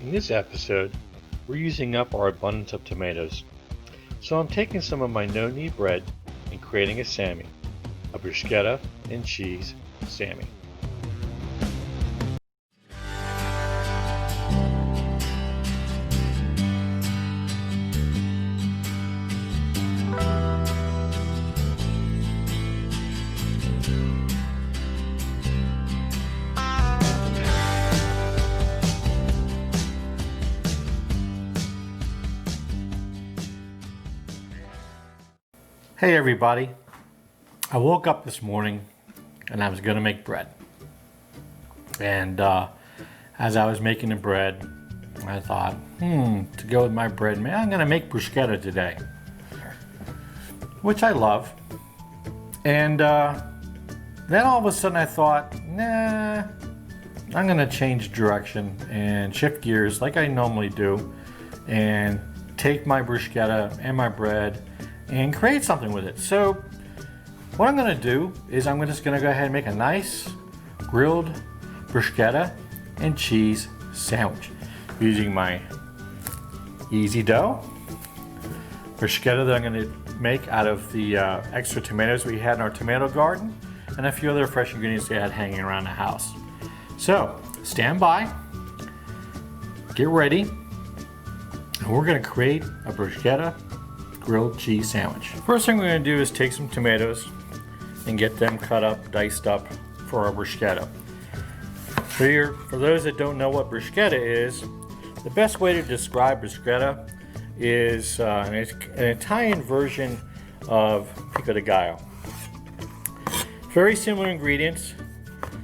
In this episode, we're using up our abundance of tomatoes. So I'm taking some of my no-knead bread and creating a Sammy, a Bruschetta and cheese Sammy. Hey everybody, I woke up this morning and I was going to make bread. And as I was making the bread, I thought, to go with my bread, man, I'm going to make bruschetta today. Which I love. And then all of a sudden I thought, nah, I'm going to change direction and shift gears like I normally do and take my bruschetta and my bread and create something with it. So what I'm going to do is I'm just going to go ahead and make a nice grilled bruschetta and cheese sandwich using my easy dough bruschetta that I'm going to make out of the extra tomatoes we had in our tomato garden and a few other fresh ingredients they had hanging around the house. So stand by, get ready, and we're going to create a bruschetta grilled cheese sandwich. First thing we're going to do is take some tomatoes and get them cut up, diced up for our bruschetta. For those that don't know what bruschetta is, the best way to describe bruschetta is an Italian version of pico de gallo. Very similar ingredients,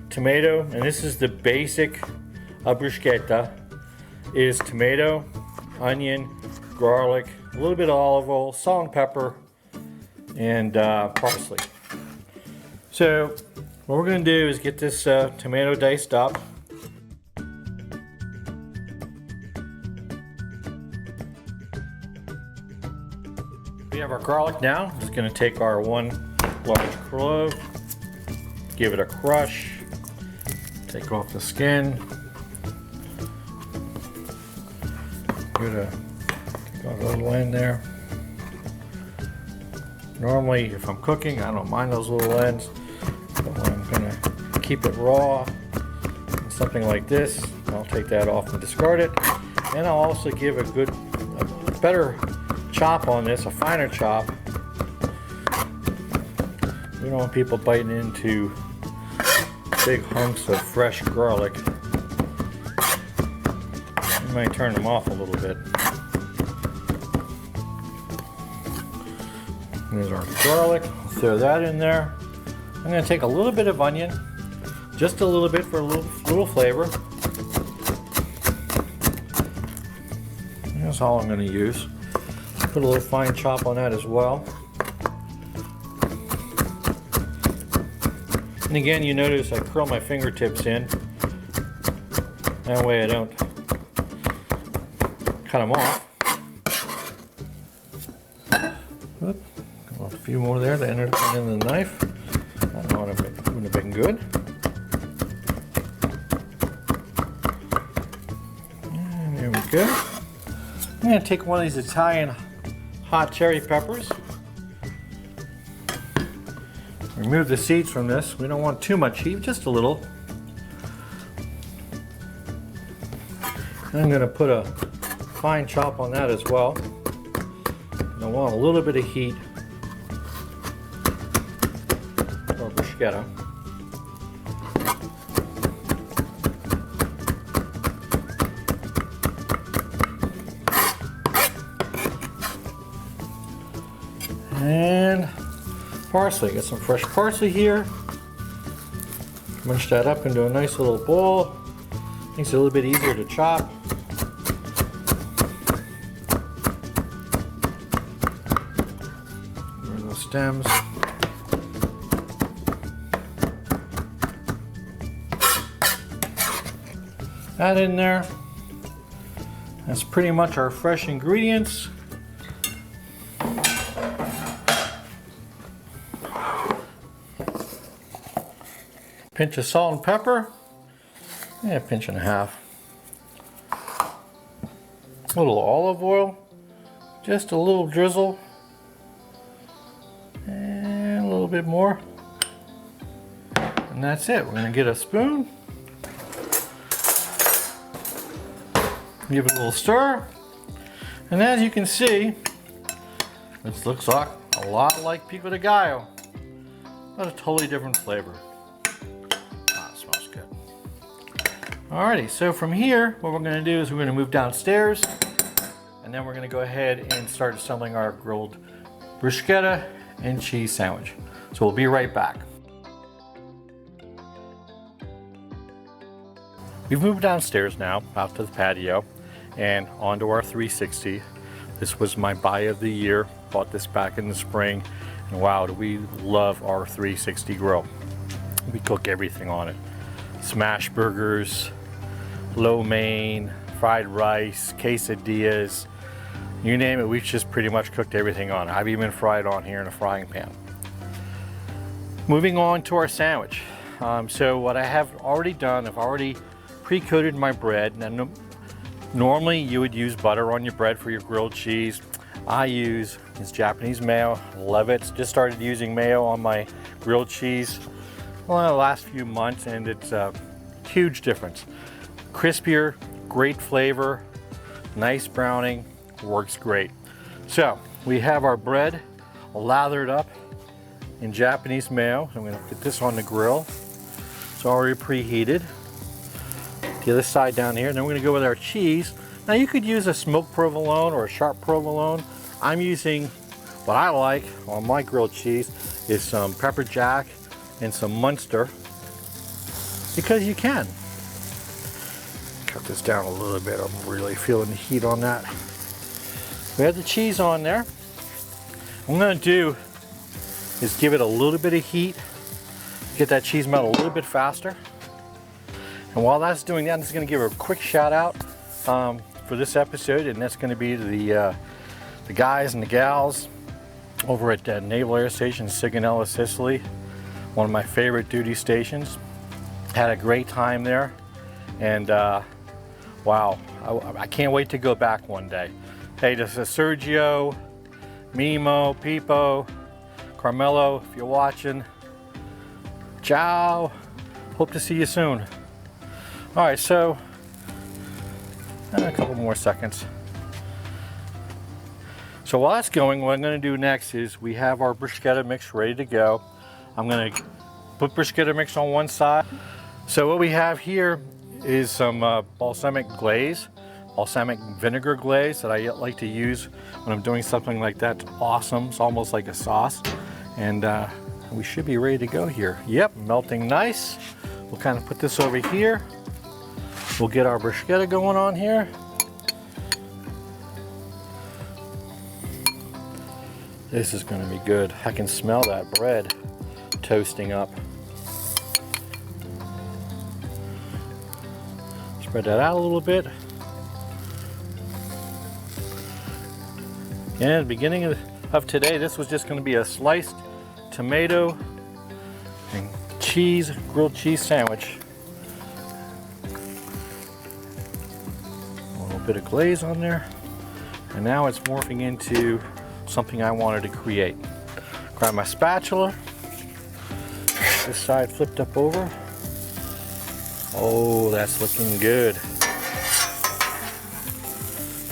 tomato, and this is the basic of bruschetta, is tomato, onion, garlic, a little bit of olive oil, salt and pepper, and parsley. So what we're going to do is get this tomato diced up. We have our garlic now. Just going to take our one large clove, give it a crush, take off the skin, give it a little end there. Normally, if I'm cooking, I don't mind those little ends, but when I'm going to keep it raw, and something like this, I'll take that off and discard it. And I'll also give a better chop on this, a finer chop. We don't want people biting into big hunks of fresh garlic. You might turn them off a little bit. There's our garlic, throw that in there. I'm going to take a little bit of onion, just a little bit for a little flavor. That's all I'm going to use. Put a little fine chop on that as well. And again, you notice I curl my fingertips in. That way I don't cut them off. Oop. A few more there that ended up in the knife. That wouldn't have been good. And there we go. I'm going to take one of these Italian hot cherry peppers. Remove the seeds from this. We don't want too much heat, just a little. And I'm going to put a fine chop on that as well. And I want a little bit of heat. Bruschetta. And parsley. Get some fresh parsley here. Munch that up into a nice little ball. Makes it a little bit easier to chop. There are those stems. That in there. That's pretty much our fresh ingredients. Pinch of salt and pepper. Yeah, a pinch and a half. A little olive oil, just a little drizzle, and a little bit more. And that's it. We're going to get a spoon, give it a little stir, and as you can see, this looks like a lot like pico de gallo, but a totally different flavor. Ah, it smells good. Alrighty, so from here, what we're going to do is we're going to move downstairs, and then we're going to go ahead and start assembling our grilled bruschetta and cheese sandwich. So we'll be right back. We've moved downstairs now, out to the patio, and onto our 360. This was my buy of the year. Bought this back in the spring, and wow, do we love our 360 grill. We cook everything on it. Smash burgers, lo mein, fried rice, quesadillas, you name it, we've just pretty much cooked everything on it. I've even fried on here in a frying pan. Moving on to our sandwich. So what I have already done, I've already pre-coated my bread. Now, normally you would use butter on your bread for your grilled cheese. I use this Japanese mayo, love it. Just started using mayo on my grilled cheese the last few months, and it's a huge difference. Crispier, great flavor, nice browning, works great. So we have our bread lathered up in Japanese mayo. I'm going to put this on the grill. It's already preheated. The other side down here, and then we're going to go with our cheese. Now you could use a smoked provolone or a sharp provolone. I'm using what I like on my grilled cheese is some pepper jack and some Munster, because you can. Cut this down a little bit. I'm really feeling the heat on that. We have the cheese on there. What I'm going to do is give it a little bit of heat, get that cheese melt a little bit faster. And while that's doing that, I'm just going to give a quick shout out for this episode, and that's going to be the guys and the gals over at Naval Air Station Sigonella, Sicily. One of my favorite duty stations. Had a great time there, and wow, I can't wait to go back one day. Hey, this is Sergio, Mimo, Pipo, Carmelo, if you're watching, ciao. Hope to see you soon. All right, so a couple more seconds. So while that's going, what I'm going to do next is we have our bruschetta mix ready to go. I'm going to put bruschetta mix on one side. So what we have here is some balsamic glaze, balsamic vinegar glaze that I like to use when I'm doing something like that. It's awesome. It's almost like a sauce. And we should be ready to go here. Yep, melting nice. We'll kind of put this over here. We'll get our bruschetta going on here. This is going to be good. I can smell that bread toasting up. Spread that out a little bit. And at the beginning of today, this was just going to be a sliced tomato and cheese, grilled cheese sandwich. A little bit of glaze on there. And now it's morphing into something I wanted to create. Grab my spatula. This side flipped up over. Oh, that's looking good.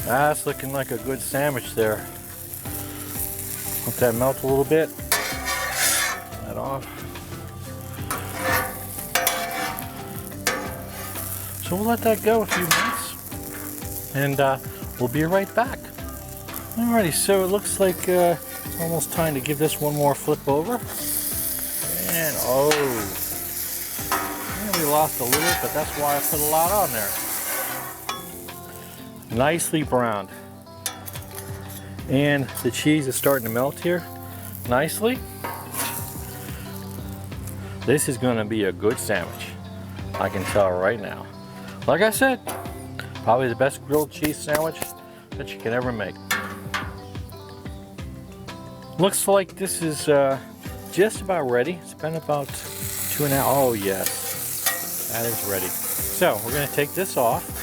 That's looking like a good sandwich there. Let that melt a little bit. That off. So we'll let that go a few minutes, and we'll be right back. Alrighty, so it looks like it's almost time to give this one more flip over. And oh, yeah, we lost a little, but that's why I put a lot on there. Nicely browned. And the cheese is starting to melt here nicely. This is going to be a good sandwich. I can tell right now. Like I said, probably the best grilled cheese sandwich that you can ever make. Looks like this is just about ready. It's been about 2.5. Oh yes, that is ready. So we're going to take this off.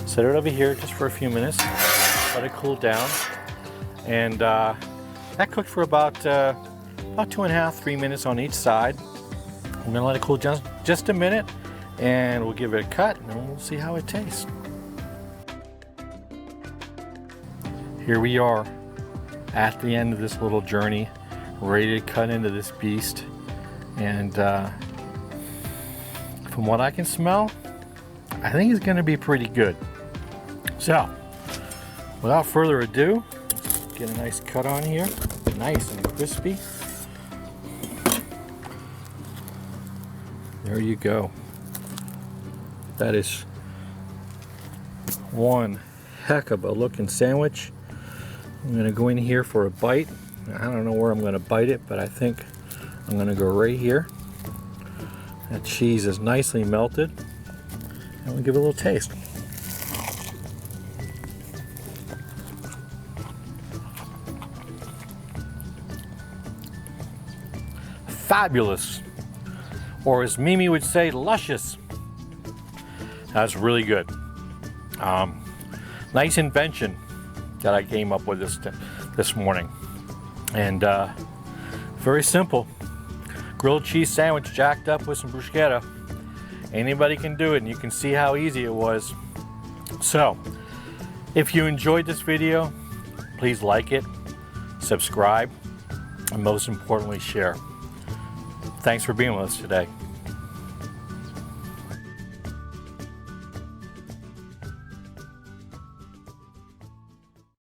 Set it over here just for a few minutes. Let it cool down. And that cooked for about 2.5, 3 minutes on each side. I'm gonna let it cool just a minute, and we'll give it a cut, and we'll see how it tastes. Here we are at the end of this little journey, ready to cut into this beast. And from what I can smell, I think it's gonna be pretty good. So, without further ado, get a nice cut on here, nice and crispy. There you go. That is one heck of a looking sandwich. I'm gonna go in here for a bite. I don't know where I'm gonna bite it, but I think I'm gonna go right here. That cheese is nicely melted. And we'll give it a little taste. Fabulous, or as Mimi would say, luscious. That's really good. Nice invention that I came up with this morning, and very simple. Grilled cheese sandwich jacked up with some bruschetta. Anybody can do it, and you can see how easy it was. So, if you enjoyed this video, please like it, subscribe, and most importantly, share. Thanks for being with us today.